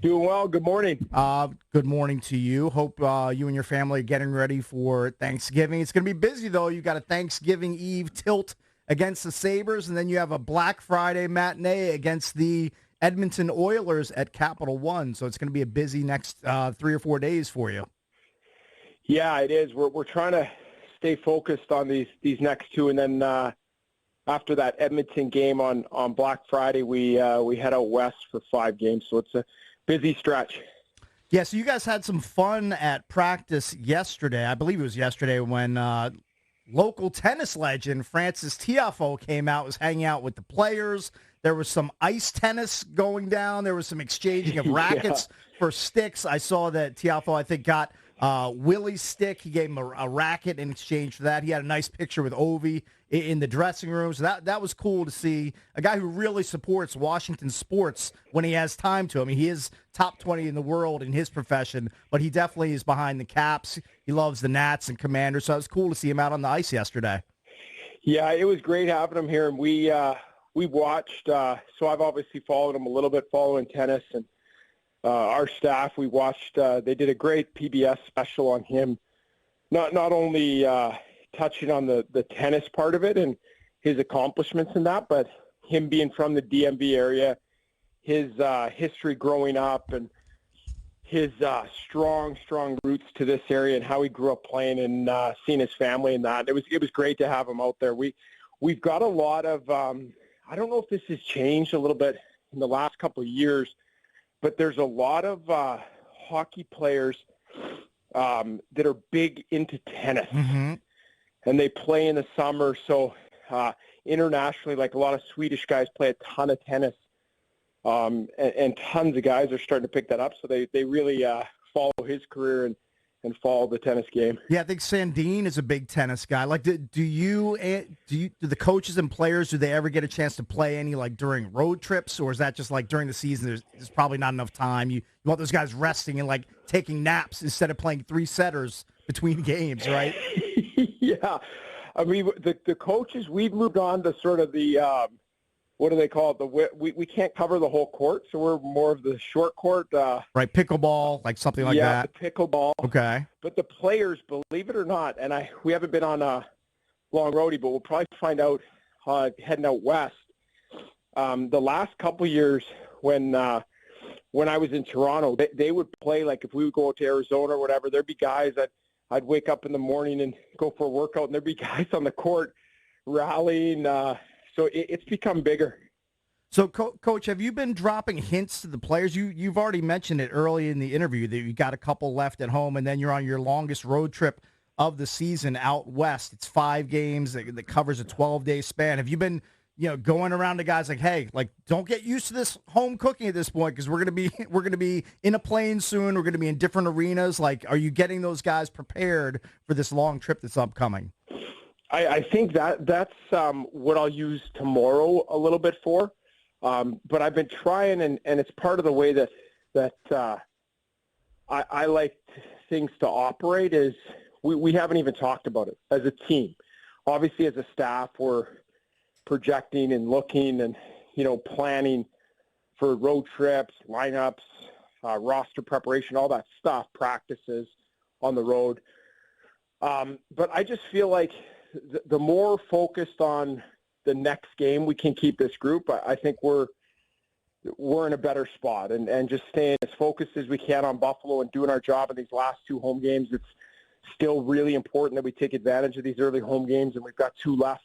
Doing well. Good morning. Good morning to you. Hope you and your family are getting ready for Thanksgiving. It's going to be busy, though. You got a Thanksgiving Eve tilt against the Sabres, and then you have a Black Friday matinee against the Edmonton Oilers at Capital One. So it's going to be a busy next 3 or 4 days for you. Yeah, it is. We're trying to stay focused on these next two, and then after that Edmonton game on Black Friday, we head out west for 5 games. So it's a busy stretch. Yeah, so you guys had some fun at practice yesterday. I believe it was yesterday when local tennis legend Frances Tiafoe came out, was hanging out with the players. There was some ice tennis going down. There was some exchanging of rackets for sticks. I saw that Tiafoe, I think, got Willie's stick. He gave him a racket in exchange for that. He had a nice picture with Ovi in the dressing room. So that was cool to see a guy who really supports Washington sports when he has time to. I mean, he is top 20 in the world in his profession, but he definitely is behind the Caps. He loves the Nats and Commanders. So it was cool to see him out on the ice yesterday. Yeah, it was great having him here. And we watched, so I've obviously followed him a little bit following tennis, and our staff, we watched, they did a great PBS special on him, not only touching on the tennis part of it and his accomplishments in that, but him being from the DMV area, his history growing up, and his strong roots to this area, and how he grew up playing and seeing his family and that. It was great to have him out there. We've got a lot of, I don't know if this has changed a little bit in the last couple of years, but there's a lot of hockey players that are big into tennis, and they play in the summer. So internationally, like a lot of Swedish guys play a ton of tennis, and tons of guys are starting to pick that up. So they really follow his career and follow the tennis game. Yeah, I think Sandine is a big tennis guy. Like, do the coaches and players, do they ever get a chance to play any, like, during road trips, or is that just like during the season? There's probably not enough time. You want those guys resting and like taking naps instead of playing 3-setters between games, right? Yeah, I mean the coaches, we've moved on to sort of the what do they call it? We can't cover the whole court, so we're more of the short court. Right, pickleball, like something like that. Yeah, the pickleball. Okay. But the players, believe it or not, and we haven't been on a long roadie, but we'll probably find out heading out west. The last couple of years when I was in Toronto, they would play, like if we would go out to Arizona or whatever, there'd be guys that I'd wake up in the morning and go for a workout, and there'd be guys on the court rallying. So it's become bigger. So, Coach, have you been dropping hints to the players? You've already mentioned it early in the interview that you got a couple left at home, and then you're on your longest road trip of the season out west. It's 5 games that covers a 12-day span. Have you been, going around to guys like, hey, like, don't get used to this home cooking at this point because we're gonna be in a plane soon. We're gonna be in different arenas. Like, are you getting those guys prepared for this long trip that's upcoming? I think that's what I'll use tomorrow a little bit for. But I've been trying, and it's part of the way that I like things to operate is we haven't even talked about it as a team. Obviously, as a staff, we're projecting and looking and, planning for road trips, lineups, roster preparation, all that stuff, practices on the road. But I just feel like the more focused on the next game we can keep this group, I think we're in a better spot, and just staying as focused as we can on Buffalo and doing our job in these last 2 home games. It's still really important that we take advantage of these early home games, and we've got 2 left.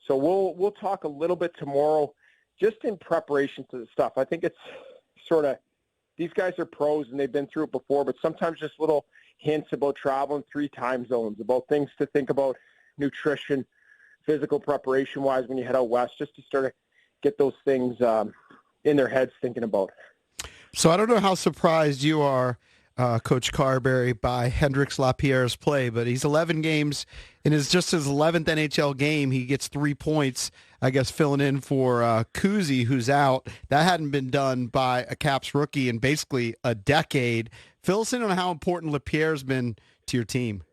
So we'll talk a little bit tomorrow just in preparation to the stuff. I think it's sort of, these guys are pros and they've been through it before, but sometimes just little hints about traveling 3 time zones, about things to think about, nutrition, physical preparation-wise when you head out west, just to sort of get those things in their heads thinking about. So I don't know how surprised you are, Coach Carbery, by Hendrix Lapierre's play, but he's 11 games. In his 11th NHL game, he gets 3 points, I guess, filling in for Kuzi, who's out. That hadn't been done by a Caps rookie in basically a decade. Fill us in on how important Lapierre's been to your team.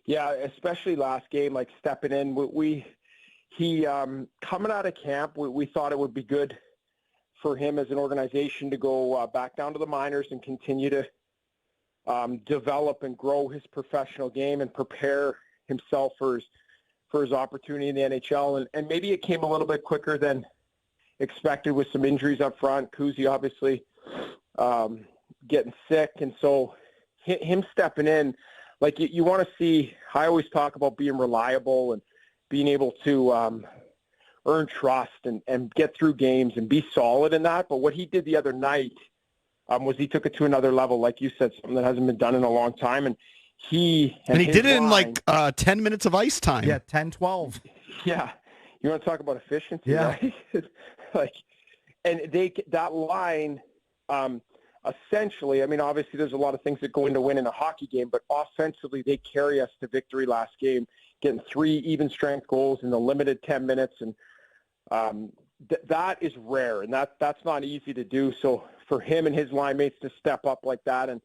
Yeah, especially last game, like stepping in. He coming out of camp, we thought it would be good for him as an organization to go back down to the minors and continue to develop and grow his professional game and prepare himself for his opportunity in the NHL. And maybe it came a little bit quicker than expected with some injuries up front. Kuzi obviously getting sick. And so him stepping in, like you want to see, I always talk about being reliable and being able to earn trust and get through games and be solid in that. But what he did the other night was he took it to another level, like you said, something that hasn't been done in a long time. And he did it in like 10 minutes of ice time. Yeah, 10, 12. Yeah. You want to talk about efficiency, yeah. Right? That line, essentially, I mean, obviously there's a lot of things that go into winning a hockey game, but offensively they carry us to victory last game, getting 3 even strength goals in the limited 10 minutes. And that is rare, and that's not easy to do. So for him and his line mates to step up like that and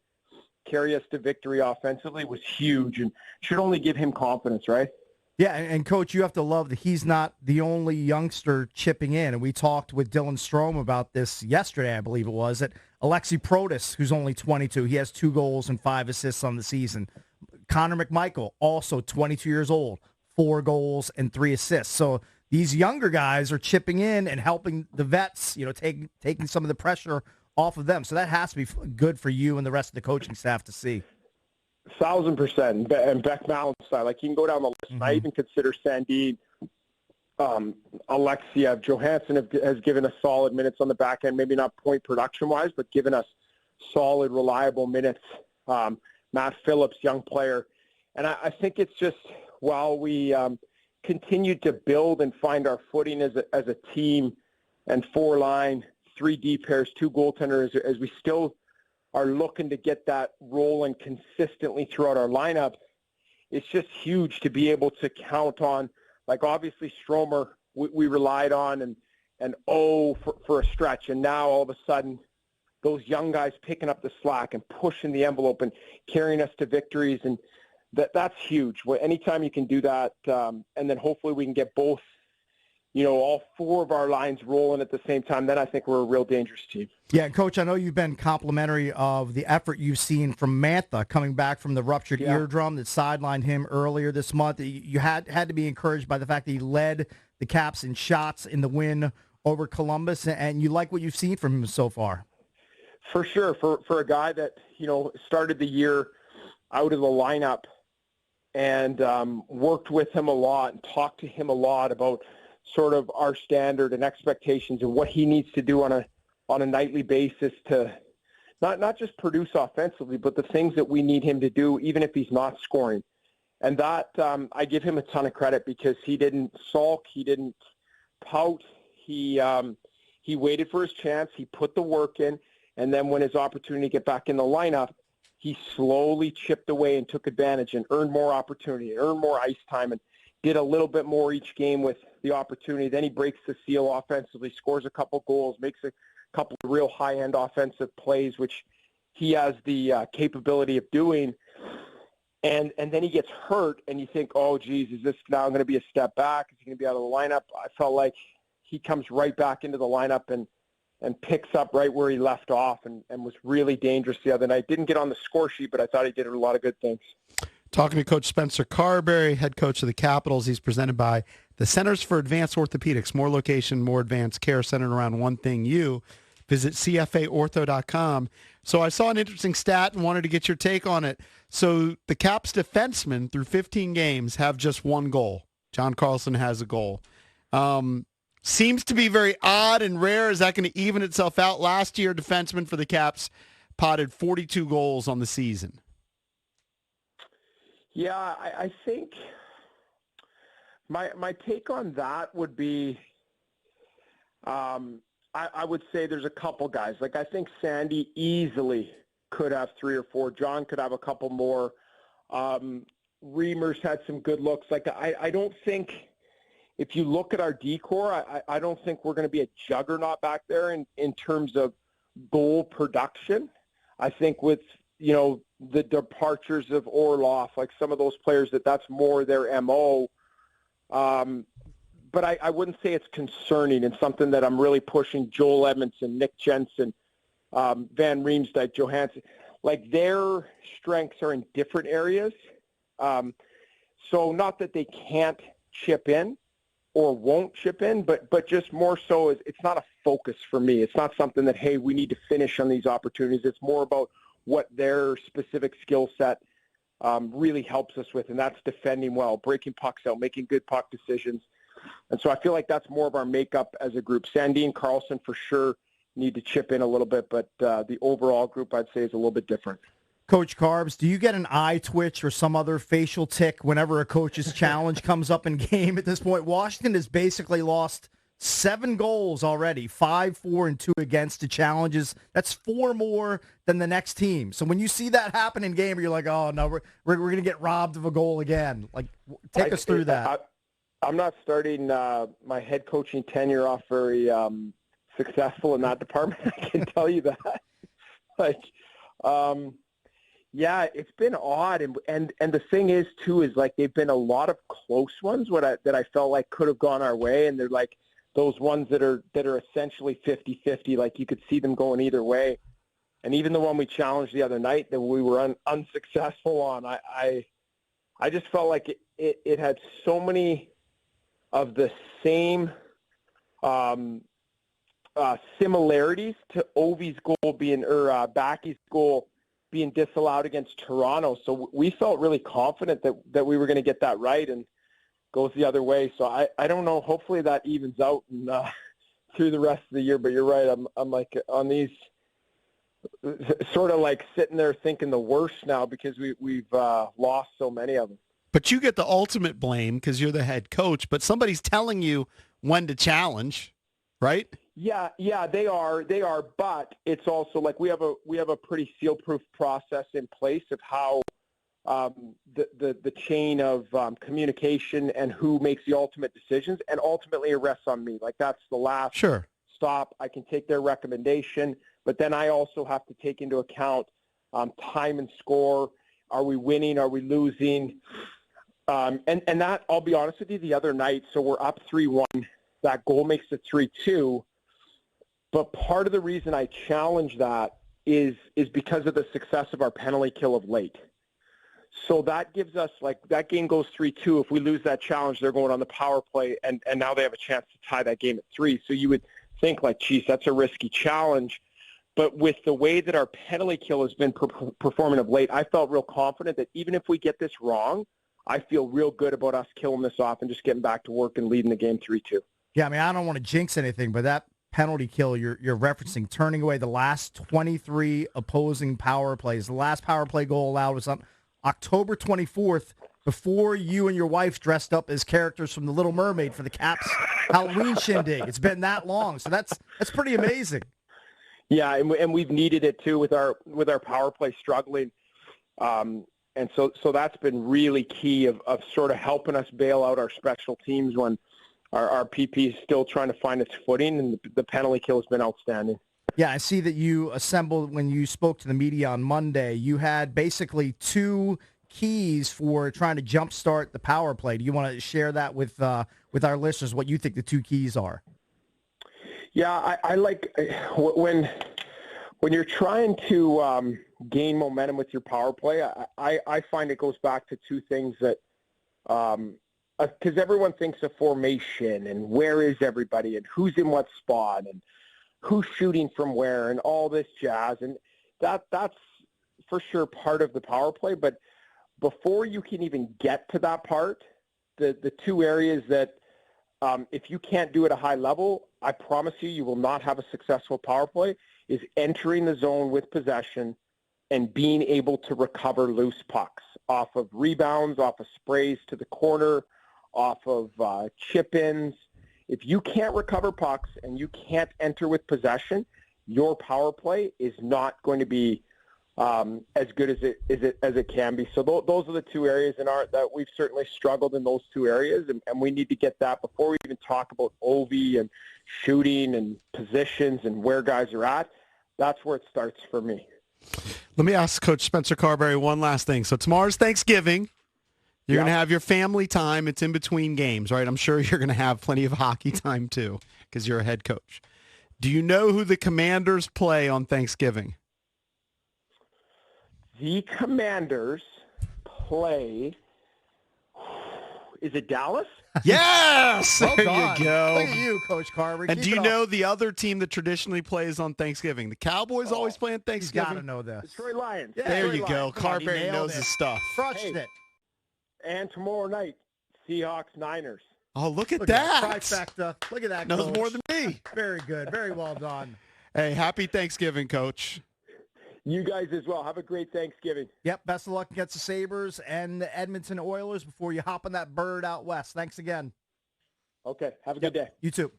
carry us to victory offensively was huge and should only give him confidence, right? Yeah, and Coach, you have to love that he's not the only youngster chipping in. And we talked with Dylan Strome about this yesterday, I believe it was, that Alexi Protas, who's only 22, he has 2 goals and 5 assists on the season. Connor McMichael, also 22 years old, 4 goals and 3 assists. So these younger guys are chipping in and helping the vets, taking some of the pressure off of them. So that has to be good for you and the rest of the coaching staff to see. 1,000%. And Beck Mallenstein, like you can go down the list. Mm-hmm. I even consider Sandin, Alexiev, Johansson has given us solid minutes on the back end, maybe not point production-wise, but given us solid, reliable minutes. Matt Phillips, young player. And I think it's just while we continue to build and find our footing as a team and 4-line, 3 deep pairs, 2 goaltenders, as we still are looking to get that rolling consistently throughout our lineup, it's just huge to be able to count on. Like obviously Stromer, we relied on and for a stretch, and now all of a sudden those young guys picking up the slack and pushing the envelope and carrying us to victories, and that's huge. Anytime you can do that, and then hopefully we can get both, all 4 of our lines rolling at the same time, then I think we're a real dangerous team. Yeah, Coach, I know you've been complimentary of the effort you've seen from Mantha coming back from the ruptured eardrum that sidelined him earlier this month. You had to be encouraged by the fact that he led the Caps in shots in the win over Columbus, and you like what you've seen from him so far. For sure. For a guy that, started the year out of the lineup and worked with him a lot and talked to him a lot about sort of our standard and expectations and what he needs to do on a nightly basis to not just produce offensively, but the things that we need him to do, even if he's not scoring. And that I give him a ton of credit because he didn't sulk, he didn't pout, he waited for his chance, he put the work in, and then when his opportunity to get back in the lineup, he slowly chipped away and took advantage and earned more opportunity, earned more ice time, and did a little bit more each game with the opportunity. Then he breaks the seal offensively, scores a couple goals, makes a couple of real high-end offensive plays, which he has the capability of doing. And then he gets hurt, and you think, oh, geez, is this now going to be a step back? Is he going to be out of the lineup? I felt like he comes right back into the lineup and picks up right where he left off and was really dangerous the other night. Didn't get on the score sheet, but I thought he did a lot of good things. Talking to Coach Spencer Carbery, head coach of the Capitals. He's presented by the Centers for Advanced Orthopedics. More location, more advanced care centered around one thing, you. Visit CFAortho.com. So I saw an interesting stat and wanted to get your take on it. So the Caps defensemen through 15 games have just 1 goal. John Carlson has a goal. Seems to be very odd and rare. Is that going to even itself out? Last year, defensemen for the Caps potted 42 goals on the season. Yeah, I think my take on that would be I would say there's a couple guys. Like I think Sandy easily could have 3 or 4. John could have a couple more. Reimers had some good looks. Like I don't think if you look at our decor, I don't think we're going to be a juggernaut back there in terms of goal production. I think with the departures of Orlov, like some of those players that's more their MO. but I wouldn't say it's concerning and something that I'm really pushing Joel Edmondson, Nick Jensen, Van Riemsdyk, Johansson. Like, their strengths are in different areas. So not that they can't chip in or won't chip in, but just more so it's not a focus for me. It's not something that, hey, we need to finish on these opportunities. It's more about what their specific skill set really helps us with, and that's defending well, breaking pucks out, making good puck decisions. And so I feel like that's more of our makeup as a group. Sandine, Carlson for sure need to chip in a little bit, but the overall group I'd say is a little bit different. Coach Carbs, do you get an eye twitch or some other facial tick whenever a coach's challenge comes up in game at this point? Washington has basically lost 7 goals already, 5-4 and 2 against the challenges. That's 4 more than the next team. So when you see that happen in game, you're like, oh, no, we're going to get robbed of a goal again. Like, take us through that. I'm not starting my head coaching tenure off very successful in that department. I can tell you that. Yeah, it's been odd, and the thing is too is like they've been a lot of close ones that I felt like could have gone our way, and they're like those ones that are essentially 50-50. Like, you could see them going either way. And even the one we challenged the other night that we were unsuccessful on, I just felt like it had so many of the same similarities to Ovi's goal being Backy's goal being disallowed against Toronto. So we felt really confident that we were going to get that right, and goes the other way. So I don't know. Hopefully that evens out and through the rest of the year. But you're right. I'm like on these sort of like sitting there thinking the worst now because we've lost so many of them. But you get the ultimate blame because you're the head coach, but somebody's telling you when to challenge, right? Yeah, they are, but it's also like we have a pretty seal-proof process in place of how the chain of communication and who makes the ultimate decisions, and ultimately it rests on me. Like, that's the last stop. I can take their recommendation, but then I also have to take into account time and score. Are we winning? Are we losing? And that, I'll be honest with you, the other night, so we're up 3-1. That goal makes it 3-2. But part of the reason I challenge that is because of the success of our penalty kill of late. So that gives us, like, that game goes 3-2. If we lose that challenge, they're going on the power play, and now they have a chance to tie that game at 3. So you would think, like, geez, that's a risky challenge. But with the way that our penalty kill has been performing of late, I felt real confident that even if we get this wrong, I feel real good about us killing this off and just getting back to work and leading the game 3-2. Yeah, I mean, I don't want to jinx anything, but that penalty kill you're referencing, turning away the last 23 opposing power plays. The last power play goal allowed was on October 24th, before you and your wife dressed up as characters from The Little Mermaid for the Caps Halloween shindig. It's been that long, so that's pretty amazing. Yeah, and we've needed it too with our power play struggling, and so that's been really key of sort of helping us bail out our special teams when our PP is still trying to find its footing, and the penalty kill has been outstanding. Yeah, I see that you assembled, when you spoke to the media on Monday, you had basically 2 keys for trying to jumpstart the power play. Do you want to share that with our listeners, what you think the 2 keys are? Yeah, I like when you're trying to gain momentum with your power play, I find it goes back to 2 things that because everyone thinks of formation and where is everybody and who's in what spot and who's shooting from where and all this jazz. And that's for sure part of the power play. But before you can even get to that part, the 2 areas that if you can't do at a high level, I promise you will not have a successful power play, is entering the zone with possession and being able to recover loose pucks off of rebounds, off of sprays to the corner, off of chip-ins. If you can't recover pucks and you can't enter with possession, your power play is not going to be as good as it can be. So those are the 2 areas that we've certainly struggled in, those 2 areas, and we need to get that before we even talk about Ovi and shooting and positions and where guys are at. That's where it starts for me. Let me ask Coach Spencer Carbery one last thing. So tomorrow's Thanksgiving. You're going to have your family time. It's in between games, right? I'm sure you're going to have plenty of hockey time, too, because you're a head coach. Do you know who the Commanders play on Thanksgiving? The Commanders play. Is it Dallas? Yes! Well There done. you go. Look at you, Coach Carbery. And Keep do you it up. know the other team that traditionally plays on Thanksgiving? The Cowboys always play on He's Thanksgiving. got to know this. Detroit Lions. Yeah, There Detroit you Lions. go. Come on, he Carbery nailed knows it. his stuff. Crushed Hey. it. And tomorrow night, Seahawks, Niners. Oh, look at Look that. at that trifecta. Look at that, Knows Coach. more than me. Very good. Very well done. Hey, happy Thanksgiving, Coach. You guys as well. Have a great Thanksgiving. Yep, best of luck against the Sabres and the Edmonton Oilers before you hop on that bird out west. Thanks again. Okay. Have a good day. You too.